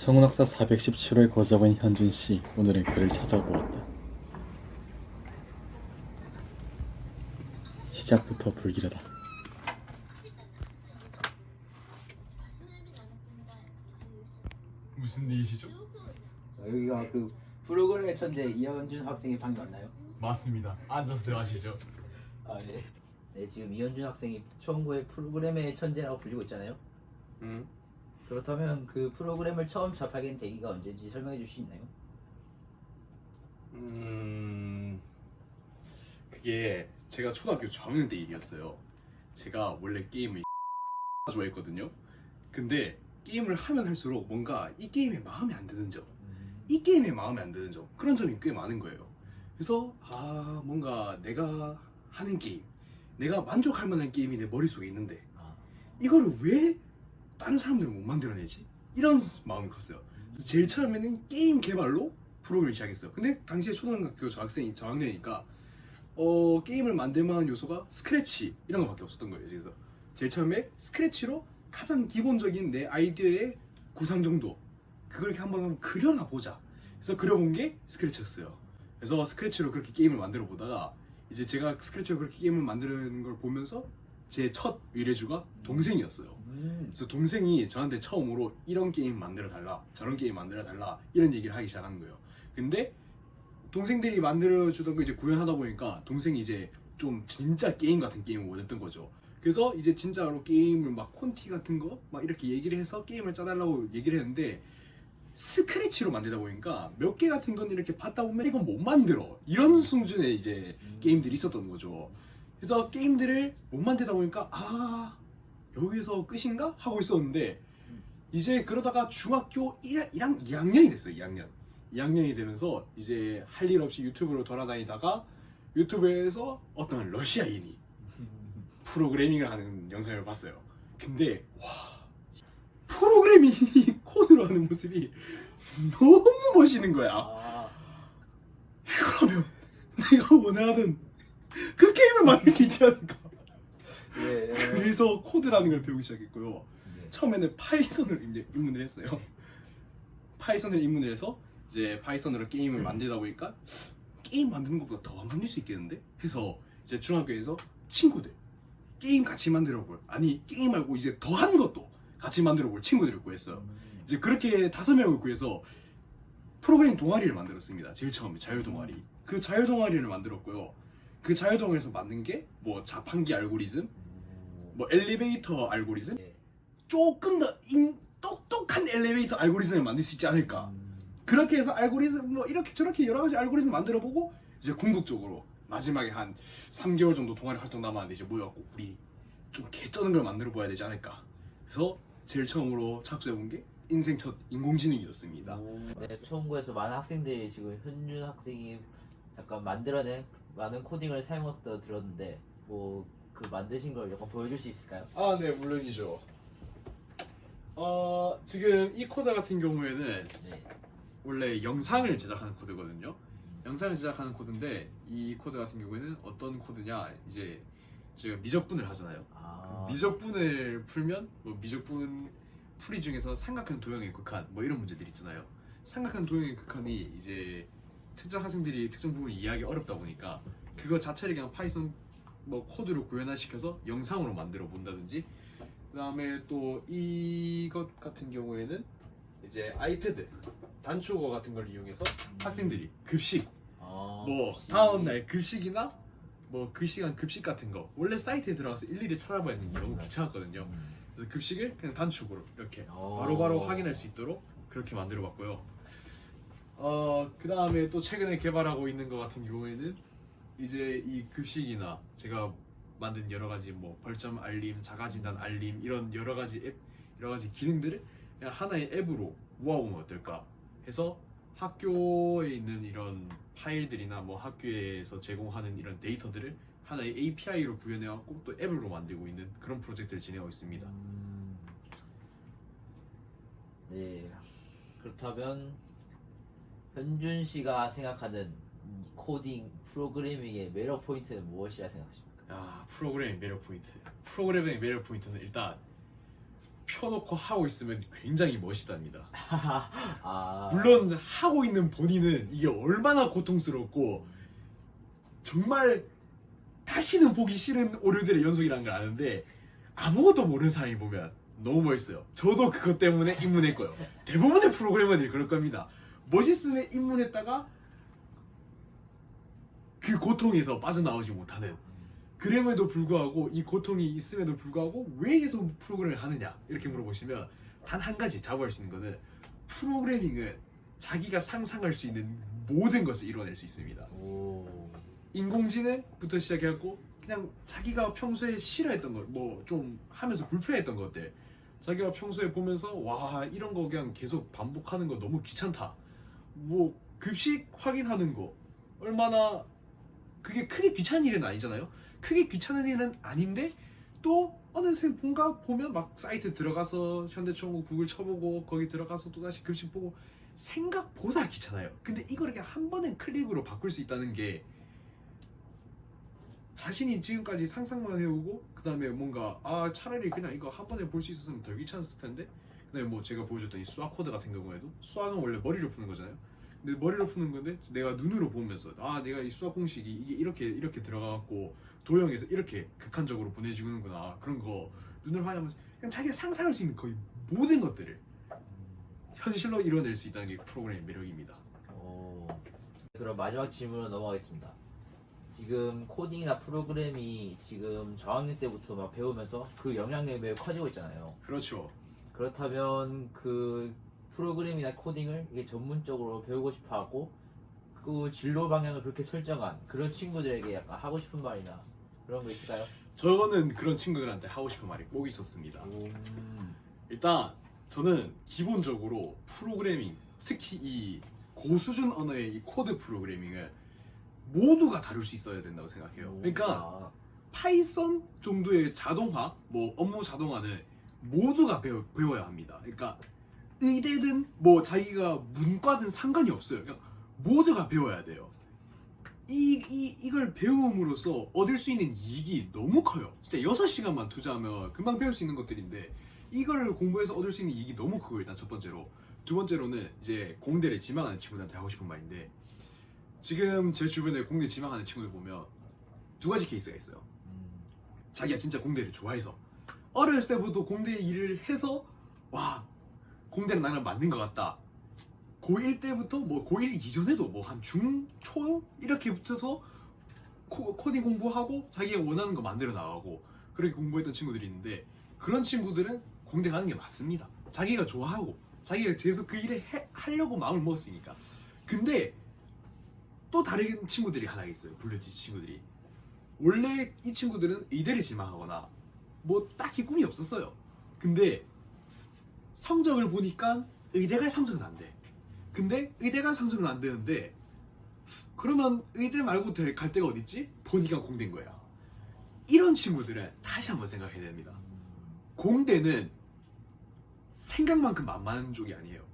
성운학사 417호에 거주하고 있는 현준씨, 오늘은 그를 찾아보았다. 시작부터 불길하다. 무슨 일이시죠? 자, 여기가 그 프로그램의 천재 이현준 학생의 방이 맞나요? 맞습니다. 앉아서 대화하시죠. 아 네. 네, 지금 이현준 학생이 초음고의 프로그램의 천재라고 불리고 있잖아요. 그렇다면 그 프로그램을 처음 접하게 된 계기가 언제인지 설명해 줄 수 있나요? 그게 제가 초등학교 저학년 때 일이었어요. 제가 원래 게임을 좋아했거든요. 근데 게임을 하면 할수록 뭔가 이 게임에 마음에 안 드는 점, 이 게임에 마음에 안 드는 점, 그런 점이 꽤 많은 거예요. 그래서 뭔가 내가 하는 게임, 내가 만족할 만한 게임이 내 머릿속에 있는데 이거를 왜 다른 사람들은 못 만들어내지? 이런 마음이 컸어요. 그래서 제일 처음에는 게임 개발로 프로그램을 시작했어요. 근데 당시에 초등학교 저학년이니까 게임을 만들 만한 요소가 스크래치 이런 거밖에 없었던 거예요. 그래서 제일 처음에 스크래치로 가장 기본적인 내 아이디어의 구상 정도 그걸 이렇게 한번 그려놔 보자. 그래서 그려본 게 스크래치였어요. 그래서 스크래치로 그렇게 게임을 만들어 보다가 이제 제가 스크래치로 그렇게 게임을 만드는 걸 보면서 제 첫 의뢰주가 동생이었어요. 그래서 동생이 저한테 처음으로 이런 게임 만들어 달라, 저런 게임 만들어 달라 이런 얘기를 하기 시작한 거예요. 근데 동생들이 만들어 주던 거 이제 구현하다 보니까 동생이 이제 좀 진짜 게임 같은 게임을 원했던 거죠. 그래서 이제 진짜로 게임을 막 콘티 같은 거 막 이렇게 얘기를 해서 게임을 짜달라고 얘기를 했는데 스크래치로 만들다 보니까 몇 개 같은 건 이렇게 받다 보면 이건 못 만들어 이런 수준의 이제 게임들이 있었던 거죠. 그래서 게임들을 못 만들다 보니까 여기서 끝인가? 하고 있었는데 이제 그러다가 중학교 1학 2학년이 됐어요. 2학년이 되면서 이제 할 일 없이 유튜브로 돌아다니다가 유튜브에서 어떤 러시아인이 프로그래밍을 하는 영상을 봤어요. 근데 프로그래밍이 코드로 하는 모습이 너무 멋있는 거야. 그러면 내가 원하는 그 게임을 만들 수 있지 않을까. 그래서 코드라는 걸 배우기 시작했고요. 처음에는 파이썬을 이제 입문을 했어요. 파이썬을 입문을 해서 이제 파이썬으로 게임을 만들다 보니까 게임 만드는 것보다 더 만들 수 있겠는데? 해서 이제 중학교에서 친구들 게임 같이 만들어볼, 아니 게임 말고 이제 더한 것도 같이 만들어볼 친구들을 구했어요. 이제 그렇게 5명을 구해서 프로그래밍 동아리를 만들었습니다. 제일 처음에 자유 동아리. 그 자유 동아리를 만들었고요. 그 자유 동아리에서 만든 게 뭐 자판기 알고리즘, 뭐 엘리베이터 알고리즘, 조금 더 똑똑한 엘리베이터 알고리즘을 만들 수 있지 않을까. 그렇게 해서 알고리즘 뭐 이렇게 저렇게 여러 가지 알고리즘 만들어보고 이제 궁극적으로 마지막에 한 3개월 정도 동아리 활동 남았는데 이제 모여갖고 우리 좀 개쩌는 걸 만들어 봐야 되지 않을까. 그래서 제일 처음으로 착수해본 게 인생 첫 인공지능이었습니다. 네, 초음고에서 많은 학생들이 지금 현준 학생이 약간 만들어낸 많은 코딩을 사용했다고 들었는데 뭐 그 만드신 걸 약간 보여줄 수 있을까요? 네, 물론이죠. 지금 이 코드 같은 경우에는 원래 영상을 제작하는 코드거든요. 영상을 제작하는 코드인데 이 코드 같은 경우에는 어떤 코드냐, 이제 제가 미적분을 하잖아요. 미적분을 풀면 뭐 미적분 풀이 중에서 삼각형 도형의 극한 뭐 이런 문제들 있잖아요. 삼각형 도형의 극한이 이제 특정 학생들이 특정 부분을 이해하기 어렵다 보니까 그거 자체를 그냥 파이썬 뭐 코드로 구현화시켜서 영상으로 만들어 본다든지, 그 다음에 또 이것 같은 경우에는 이제 아이패드 단축어 같은 걸 이용해서 학생들이 급식 뭐 다음날 급식이나 뭐 그 시간 급식 같은 거 원래 사이트에 들어가서 일일이 찾아봐야 되는 게 너무 귀찮았거든요. 그래서 급식을 그냥 단축으로 이렇게 바로바로 확인할 수 있도록 그렇게 만들어 봤고요. 그 다음에 또 최근에 개발하고 있는 것 같은 경우에는 이제 이 급식이나 제가 만든 여러 가지 뭐 벌점 알림, 자가 진단 알림 이런 여러 가지 앱, 여러 가지 기능들을 그냥 하나의 앱으로 모아보면 어떨까 해서 학교에 있는 이런 파일들이나 뭐 학교에서 제공하는 이런 데이터들을 하나의 API로 구현해갖고 또 앱으로 만들고 있는 그런 프로젝트를 진행하고 있습니다. 네. 그렇다면 현준 씨가 생각하는 코딩 프로그래밍의 매력 포인트는 무엇이라 생각하십니까? 프로그래밍 매력 포인트. 프로그래밍 매력 포인트는 일단 펴놓고 하고 있으면 굉장히 멋있답니다. 아, 물론 하고 있는 본인은 이게 얼마나 고통스럽고 정말 다시는 보기 싫은 오류들의 연속이라는 걸 아는데 아무것도 모르는 사람이 보면 너무 멋있어요. 저도 그것 때문에 입문했고요. 대부분의 프로그래머들이 그럴 겁니다. 멋있음에 입문했다가 그 고통에서 빠져나오지 못하는, 그럼에도 불구하고 이 고통이 있음에도 불구하고 왜 계속 프로그램을 하느냐 이렇게 물어보시면 단 한 가지 자부할 수 있는 거는 프로그래밍은 자기가 상상할 수 있는 모든 것을 이뤄낼 수 있습니다. 오, 인공지능부터 시작해갖고 그냥 자기가 평소에 싫어했던 것, 뭐 좀 하면서 불편했던 것들, 자기가 평소에 보면서 와 이런 거 그냥 계속 반복하는 거 너무 귀찮다, 뭐 급식 확인하는 거 얼마나 그게 크게 귀찮은 일은 아니잖아요. 크게 귀찮은 일은 아닌데 또 어느새 뭔가 보면 막 사이트 들어가서 현대천국 구글 쳐보고 거기 들어가서 또다시 급식 보고 생각보다 귀찮아요. 근데 이걸 그냥 한 번의 클릭으로 바꿀 수 있다는 게 자신이 지금까지 상상만 해오고 그 다음에 뭔가 차라리 그냥 이거 한 번에 볼 수 있었으면 덜 귀찮았을 텐데, 그 다음에 뭐 제가 보여줬던 이 수학 코드 같은 경우에도 수학은 원래 머리로 푸는 거잖아요. 근데 머리로 푸는 건데 내가 눈으로 보면서 내가 이 수학 공식이 이게 이렇게 들어가갖고 도형에서 이렇게 극한적으로 보내지는구나, 그런 거 눈으로 확인하면서 그냥 자기가 상상할 수 있는 거의 모든 것들을 현실로 이뤄낼 수 있다는 게 프로그램의 매력입니다. 오. 그럼 마지막 질문으로 넘어가겠습니다. 지금 코딩이나 프로그램이 지금 저학년 때부터 막 배우면서 그 영향력이 매우 커지고 있잖아요. 그렇죠. 그렇다면 그 프로그램이나 코딩을 이게 전문적으로 배우고 싶어 하고 그 진로 방향을 그렇게 설정한 그런 친구들에게 약간 하고 싶은 말이나 그런 거 있을까요? 저는 그런 친구들한테 하고 싶은 말이 꼭 있었습니다. 일단 저는 기본적으로 프로그래밍, 특히 이 고수준 언어의 이 코드 프로그래밍을 모두가 다룰 수 있어야 된다고 생각해요. 그러니까 파이썬 정도의 자동화, 뭐 업무 자동화는 모두가 배워야 합니다. 그러니까 의대든 뭐 자기가 문과든 상관이 없어요. 그냥 모두가 배워야 돼요. 이걸 배움으로써 얻을 수 있는 이익이 너무 커요. 진짜 6시간만 투자하면 금방 배울 수 있는 것들인데 이걸 공부해서 얻을 수 있는 이익이 너무 크고, 일단 첫 번째로. 두 번째로는 이제 공대를 지망하는 친구들한테 하고 싶은 말인데, 지금 제 주변에 공대 지망하는 친구들 보면 두 가지 케이스가 있어요. 자기가 진짜 공대를 좋아해서 어렸을 때부터 공대 일을 해서 와 공대는 나랑 맞는 것 같다, 고1 때부터 뭐 고1 이전에도 뭐 한 중, 초 이렇게 붙어서 코딩 공부하고 자기가 원하는 거 만들어 나가고 그렇게 공부했던 친구들이 있는데, 그런 친구들은 공대 가는 게 맞습니다. 자기가 좋아하고 자기가 계속 그 일을 하려고 마음을 먹었으니까. 근데 또 다른 친구들이 하나 있어요. 블루티지 친구들이. 원래 이 친구들은 의대를 지망하거나 뭐 딱히 꿈이 없었어요. 근데 성적을 보니까 의대 갈 성적은 안 돼. 근데 의대 갈 성적은 안 되는데 그러면 의대 말고 갈 데가 어딨지? 보니까 공대인 거야. 이런 친구들은 다시 한번 생각해야 됩니다. 공대는 생각만큼 만만한 쪽이 아니에요.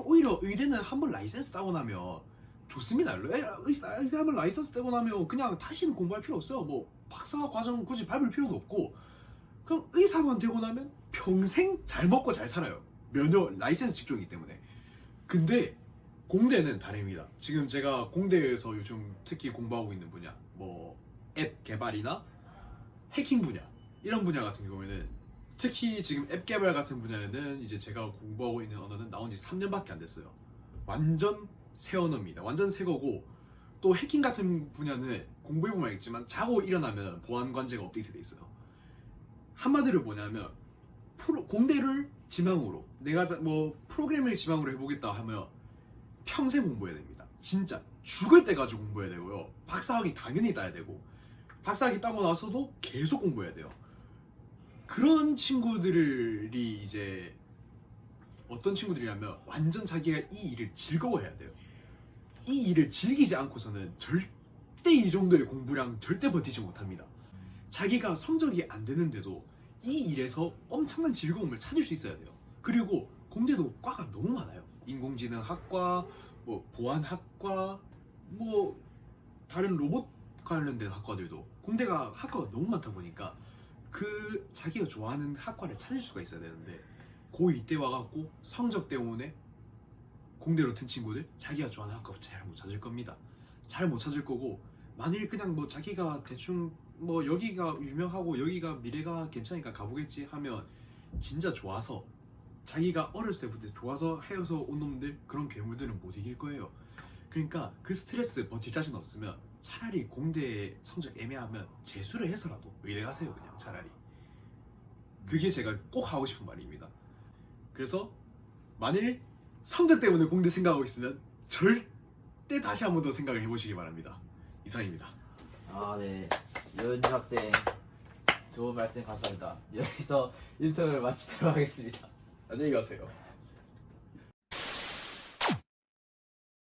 오히려 의대는 한번 라이센스 따고 나면 좋습니다. 의대 한번 라이센스 따고 나면 그냥 다시는 공부할 필요 없어요. 뭐 박사 과정 굳이 밟을 필요도 없고 그럼 의사만 되고 나면 평생 잘 먹고 잘 살아요. 라이센스 직종이기 때문에. 근데 공대는 다릅니다. 지금 제가 공대에서 요즘 특히 공부하고 있는 분야, 뭐 앱 개발이나 해킹 분야, 이런 분야 같은 경우에는, 특히 지금 앱 개발 같은 분야에는 이제 제가 공부하고 있는 언어는 나온 지 3년밖에 안 됐어요. 완전 새 언어입니다. 완전 새 거고, 또 해킹 같은 분야는 공부해보면 알겠지만 자고 일어나면 보안 관제가 업데이트돼 있어요. 한마디로 뭐냐면 공대를 지망으로 내가 뭐 프로그램을 지망으로 해보겠다 하면 평생 공부해야 됩니다. 진짜 죽을 때까지 공부해야 되고요. 박사학위 당연히 따야 되고, 박사학위 따고 나서도 계속 공부해야 돼요. 그런 친구들이 이제 어떤 친구들이냐면 완전 자기가 이 일을 즐거워해야 돼요. 이 일을 즐기지 않고서는 절대 이 정도의 공부량 절대 버티지 못합니다. 자기가 성적이 안 되는데도 이 일에서 엄청난 즐거움을 찾을 수 있어야 돼요. 그리고 공대도 과가 너무 많아요. 인공지능학과, 뭐 보안학과, 뭐 다른 로봇 관련된 학과들도 공대가 학과가 너무 많다 보니까 그 자기가 좋아하는 학과를 찾을 수가 있어야 되는데, 고2 때 와갖고 성적 때문에 공대로 튼 친구들 자기가 좋아하는 학교 잘 못 찾을 겁니다. 잘 못 찾을 거고 만일 그냥 뭐 자기가 대충 뭐 여기가 유명하고 여기가 미래가 괜찮으니까 가보겠지 하면 진짜 좋아서 자기가 어렸을 때부터 좋아서 헤어서 온 놈들 그런 괴물들은 못 이길 거예요. 그러니까 그 스트레스 버틸 자신 없으면 차라리 공대 성적 애매하면 재수를 해서라도 의대 가세요. 그냥 차라리. 그게 제가 꼭 하고 싶은 말입니다. 그래서 만일 성적 때문에 공대 생각하고 있으면 절대 다시 한 번 더 생각을 해보시기 바랍니다. 이상입니다. 아, 네. 유현주 학생 좋은 말씀 감사합니다. 여기서 인터뷰를 마치도록 하겠습니다. 안녕히 가세요.